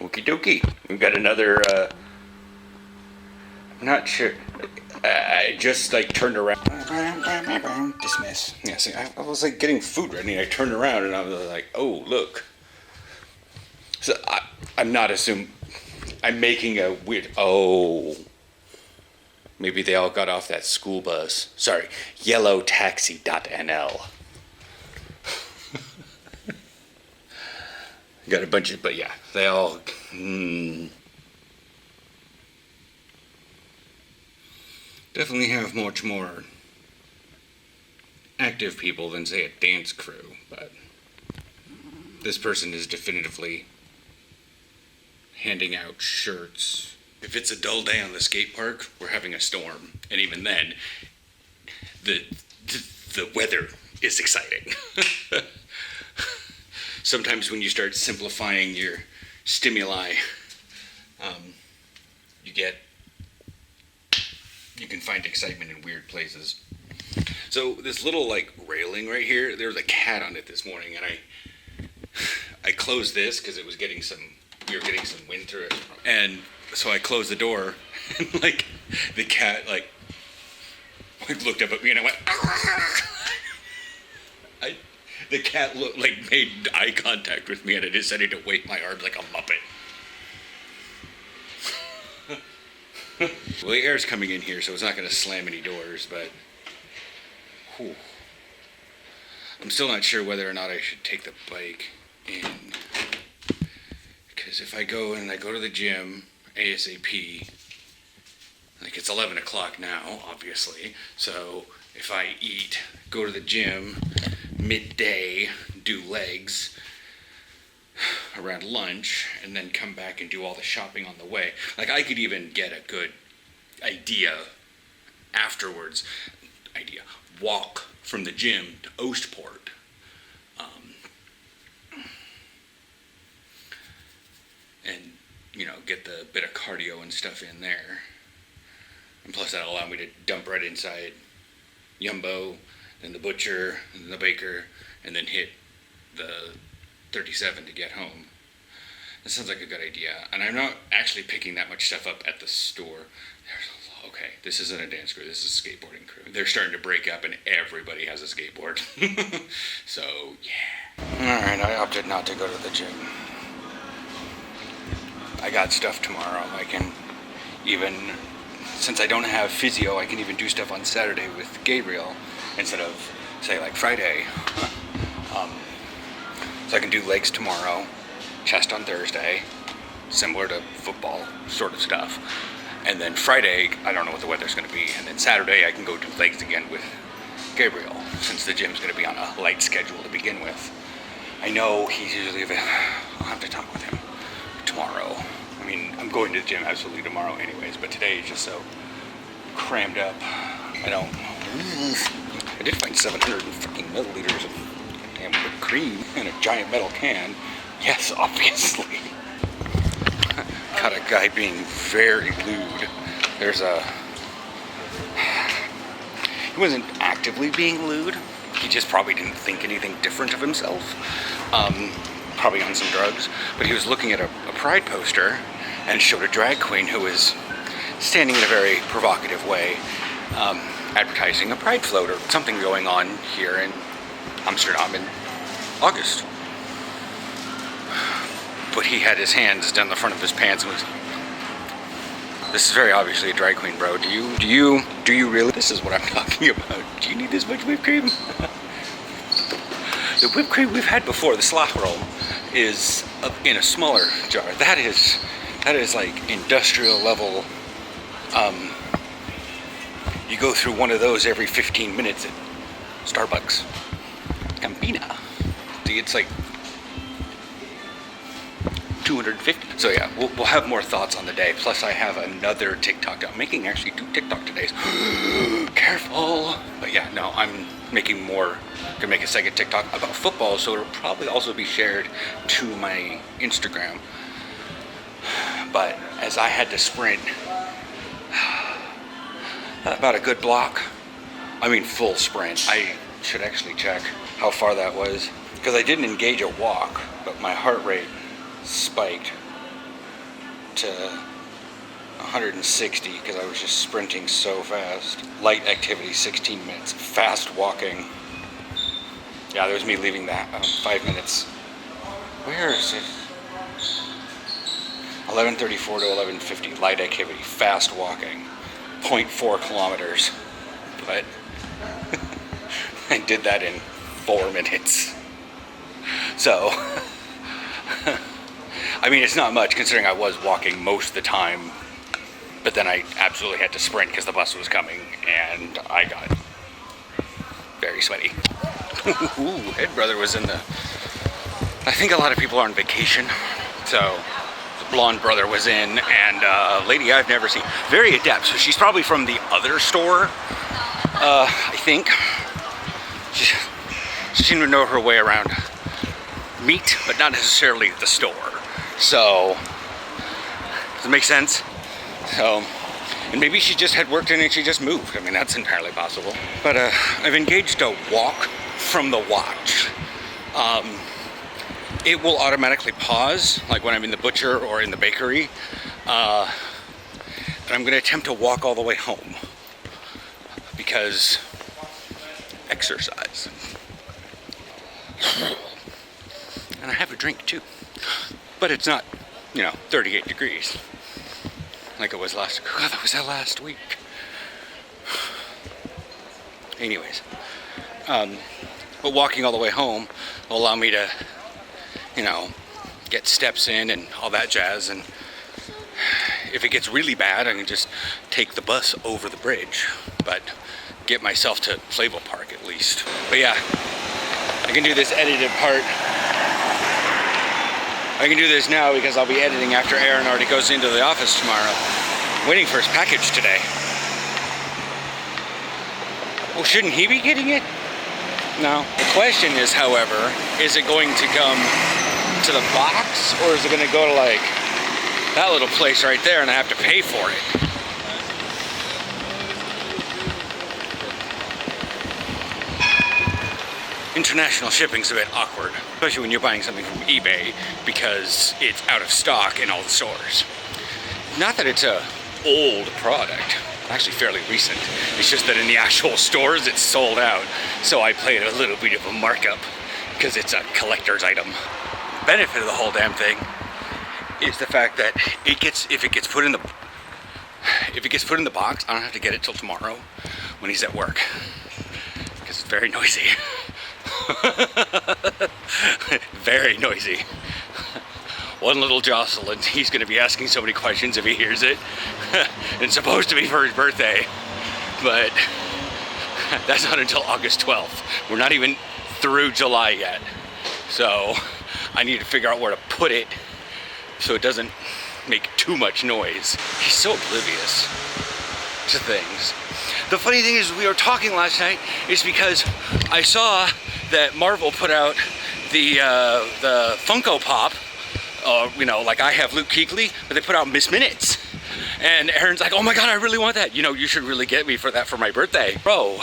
Okie dokie. We've got another, I'm not sure. I just like turned around. Dismiss. Yeah, see, I was like getting food ready and I turned around and I was like, oh, look. So I'm not assuming, I'm making a weird, oh. Maybe they all got off that school bus. Sorry, yellowtaxi.nl. Got a bunch of, but yeah, they all, definitely have much more active people than, say, a dance crew, but this person is definitively handing out shirts. If it's a dull day on the skate park, we're having a storm, and even then, the weather is exciting. Sometimes when you start simplifying your stimuli, you can find excitement in weird places. So this little like railing right here, there was a cat on it this morning, and I closed this because we were getting some wind through it, and so I closed the door, and like the cat like looked up at me and I went. The cat made eye contact with me, and I decided to wave my arms like a muppet. Well, the air's coming in here, so it's not going to slam any doors, but whew. I'm still not sure whether or not I should take the bike in, because if I go to the gym ASAP, like it's 11 o'clock now, obviously, so if I eat, go to the gym, midday, do legs around lunch, and then come back and do all the shopping on the way. Like, I could even get a good idea afterwards. Walk from the gym to Ostport. And, get the bit of cardio and stuff in there. And plus that'll allow me to dump right inside Yumbo, then the butcher, and then the baker, and then hit the 37 to get home. That sounds like a good idea. And I'm not actually picking that much stuff up at the store. Okay, this isn't a dance crew, this is a skateboarding crew. They're starting to break up and everybody has a skateboard. So, yeah. Alright, I opted not to go to the gym. I got stuff tomorrow. I can even, since I don't have physio, I can even do stuff on Saturday with Gabriel instead of, say, like Friday. So I can do legs tomorrow, chest on Thursday, similar to football sort of stuff. And then Friday, I don't know what the weather's going to be. And then Saturday, I can go do legs again with Gabriel, since the gym's going to be on a light schedule to begin with. I know he's usually available. I'll have to talk with him tomorrow. I mean, I'm going to the gym absolutely tomorrow anyways, but today is just so crammed up. I did find 700 fucking milliliters of damn whipped cream in a giant metal can. Yes, obviously. Caught a guy being very lewd. He wasn't actively being lewd. He just probably didn't think anything different of himself. Probably on some drugs. But he was looking at a Pride poster and showed a drag queen who was standing in a very provocative way, advertising a Pride float or something going on here in Amsterdam in August. But he had his hands down the front of his pants and was, this is very obviously a drag queen, bro. Do you really? This is what I'm talking about. Do you need this much whipped cream? The whipped cream we've had before, the Slachroll, is in a smaller jar. That is like industrial level. You go through one of those every 15 minutes at Starbucks. Campina. See, it's like 250. So yeah, we'll have more thoughts on the day. Plus I have another TikTok. I'm making actually 2 TikTok todays. Careful. But yeah, no, I'm making more. Gonna make a second TikTok about football, so it'll probably also be shared to my Instagram. But as I had to sprint about a good block, I mean full sprint. I should actually check how far that was, because I didn't engage a walk, but my heart rate spiked to 160 because I was just sprinting so fast. Light activity, 16 minutes. Fast walking. Yeah, there's me leaving that 5 minutes. Where is it? 11:34 to 11:50. Light activity, fast walking. 0.4 kilometers. But I did that in 4 minutes. So, I mean, it's not much considering I was walking most of the time, but then I absolutely had to sprint because the bus was coming and I got very sweaty. Ooh, Ed Brother was in the, I think a lot of people are on vacation, so the blonde brother was in, and a lady I've never seen, very adept, so she's probably from the other store, I think. She seemed to know her way around meat, but not necessarily the store. So, does it make sense? So, and maybe she just had worked in it and she just moved. I mean, that's entirely possible. But I've engaged a walk from the watch. It will automatically pause, like when I'm in the butcher or in the bakery. And I'm gonna attempt to walk all the way home because exercise. And I have a drink too. But it's not, 38 degrees like it was last, God, that was that last week. Anyways, but walking all the way home will allow me to, get steps in and all that jazz. And if it gets really bad, I can just take the bus over the bridge, but get myself to Playville Park at least. But yeah, I can do this edited part. I can do this now because I'll be editing after Aaron already goes into the office tomorrow. I'm waiting for his package today. Well, shouldn't he be getting it? No. The question is, however, is it going to come to the box or is it going to go to like that little place right there and I have to pay for it? International shipping's a bit awkward, especially when you're buying something from eBay because it's out of stock in all the stores. Not that it's a old product, actually fairly recent. It's just that in the actual stores it's sold out. So I played a little bit of a markup because it's a collector's item. The benefit of the whole damn thing is the fact that if it gets put in the box, I don't have to get it till tomorrow when he's at work because it's very noisy. Very noisy. One little jostle and he's going to be asking so many questions if he hears it. It's supposed to be for his birthday, but that's not until August 12th. We're not even through July yet. So I need to figure out where to put it so it doesn't make too much noise. He's so oblivious to things. The funny thing is, we were talking last night is because I saw that Marvel put out the Funko Pop, like I have Luke Kuechly, but they put out Miss Minutes. And Aaron's like, oh my God, I really want that. You should really get me for that for my birthday. Bro,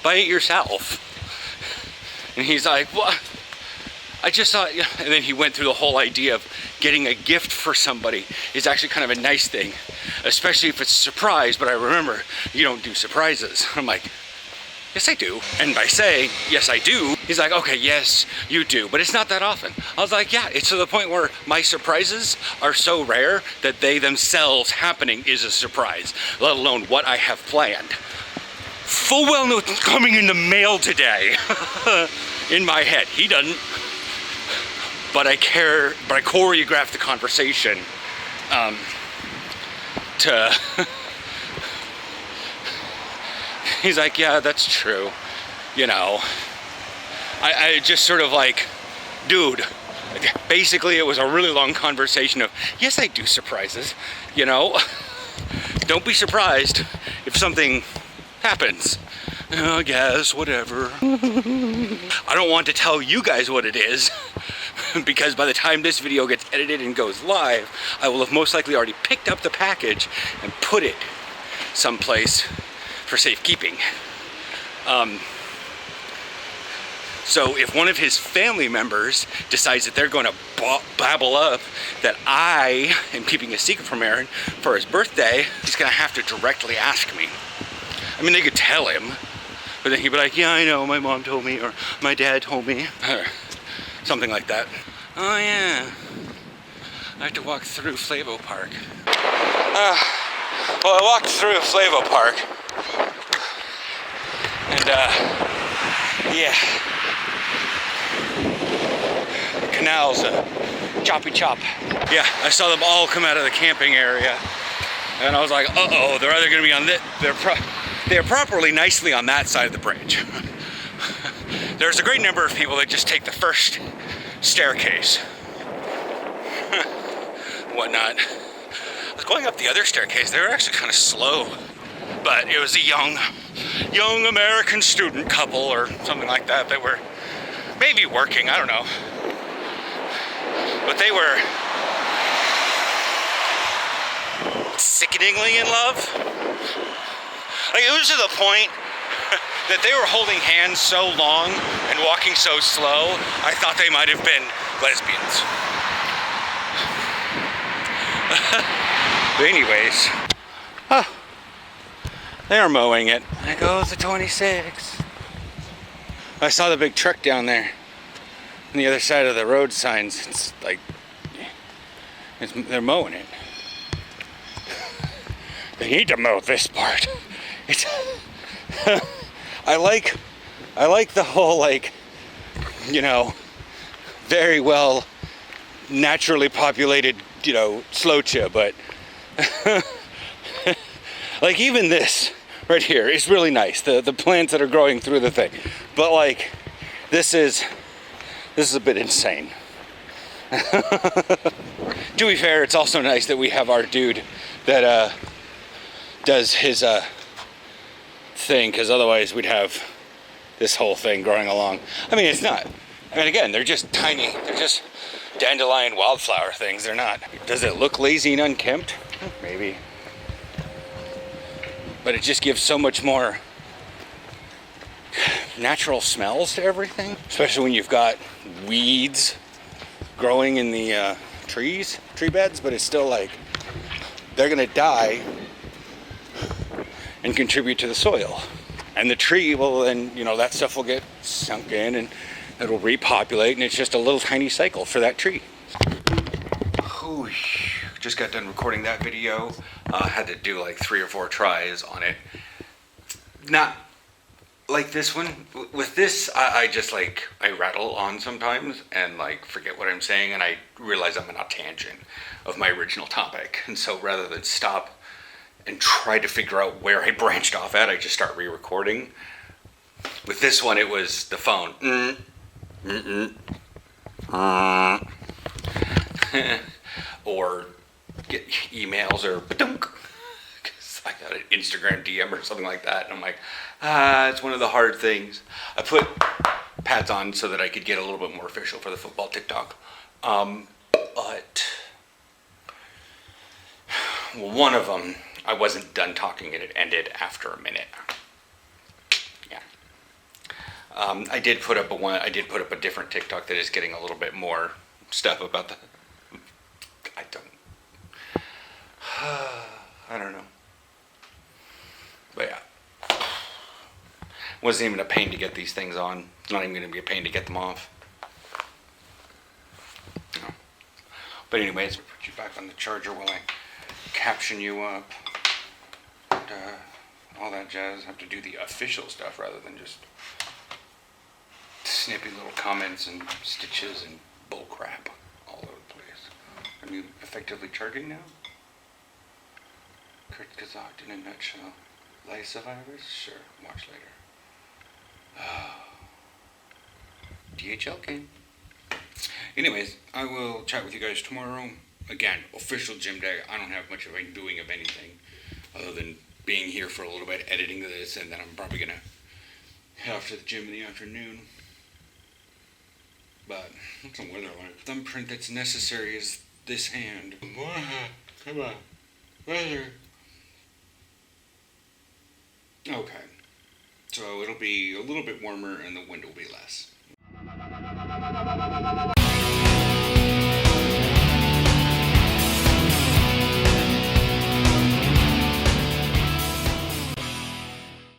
buy it yourself. And he's like, what? I just thought, and then he went through the whole idea of getting a gift for somebody is actually kind of a nice thing, especially if it's a surprise. But I remember, you don't do surprises. I'm like, yes, I do. And by saying, yes, I do, he's like, okay, yes, you do, but it's not that often. I was like, yeah, it's to the point where my surprises are so rare that they themselves happening is a surprise, let alone what I have planned. Full well know it's coming in the mail today. In my head, he doesn't. But I choreographed the conversation to... He's like, yeah, that's true. I just sort of like, dude, basically it was a really long conversation of, yes, I do surprises, Don't be surprised if something happens. I guess, whatever. I don't want to tell you guys what it is, because by the time this video gets edited and goes live, I will have most likely already picked up the package and put it someplace for safekeeping. So if one of his family members decides that they're going to babble up that I am keeping a secret from Aaron for his birthday, he's going to have to directly ask me. I mean, they could tell him, but then he'd be like, yeah, I know, my mom told me, or my dad told me, or something like that. Oh yeah, I have to walk through Flavo Park. Well, I walked through Flavo Park, and yeah, canals, choppy chop. Yeah, I saw them all come out of the camping area, and I was like, uh-oh, they're either gonna be on this, they're properly nicely on that side of the bridge. There's a great number of people that just take the first staircase. Whatnot. I was going up the other staircase. They were actually kind of slow, but it was a young American student couple or something like that that were maybe working, I don't know. But they were sickeningly in love. Like, it was to the point that they were holding hands so long and walking so slow, I thought they might have been lesbians. But anyways, they are mowing it. There goes the 26. I saw the big truck down there on the other side of the road signs. It's like, they're mowing it. They need to mow this part. It's I like the whole, like, you know, very well naturally populated, you know, Slocha, but like, even this right here is really nice, the plants that are growing through the thing, but like, this is a bit insane. To be fair, it's also nice that we have our dude that does his thing, because otherwise we'd have this whole thing growing along. I mean, it's not, I mean, again, they're just tiny, they're just dandelion wildflower things. They're not. Does it look lazy and unkempt? Maybe. But it just gives so much more natural smells to everything, especially when you've got weeds growing in the tree beds, but it's still like, they're gonna die and contribute to the soil. And the tree will then, you know, that stuff will get sunk in and it'll repopulate, and it's just a little tiny cycle for that tree. Just got done recording that video. Had to do like 3 or 4 tries on it. Not like this one. With this, I just like, I rattle on sometimes and like forget what I'm saying, and I realize I'm on a tangent of my original topic. And so rather than stop and try to figure out where I branched off at, I just start re-recording. With this one, it was the phone. Or get emails or ba-dunk, because I got an Instagram DM or something like that, and I'm like, it's one of the hard things. I put pads on so that I could get a little bit more official for the football TikTok, but one of them, I wasn't done talking and it ended after a minute. Yeah. I did put up a different TikTok that is getting a little bit more stuff about the, I don't know. But yeah. Wasn't even a pain to get these things on. It's not even going to be a pain to get them off. No. But anyways, I'll put you back on the charger while I caption you up. And all that jazz. I have to do the official stuff rather than just snippy little comments and stitches and bull crap all over the place. Are you effectively charging now? Kurt Kazakh in a nutshell. Life survivors? Sure, watch later. DHL came. Anyways, I will chat with you guys tomorrow. Again, official gym day. I don't have much of a doing of anything other than being here for a little bit, editing this, and then I'm probably going to head off to the gym in the afternoon. But, what's the weather like? Thumbprint that's necessary is this hand. Come on. Weather. Okay. So it'll be a little bit warmer and the wind will be less.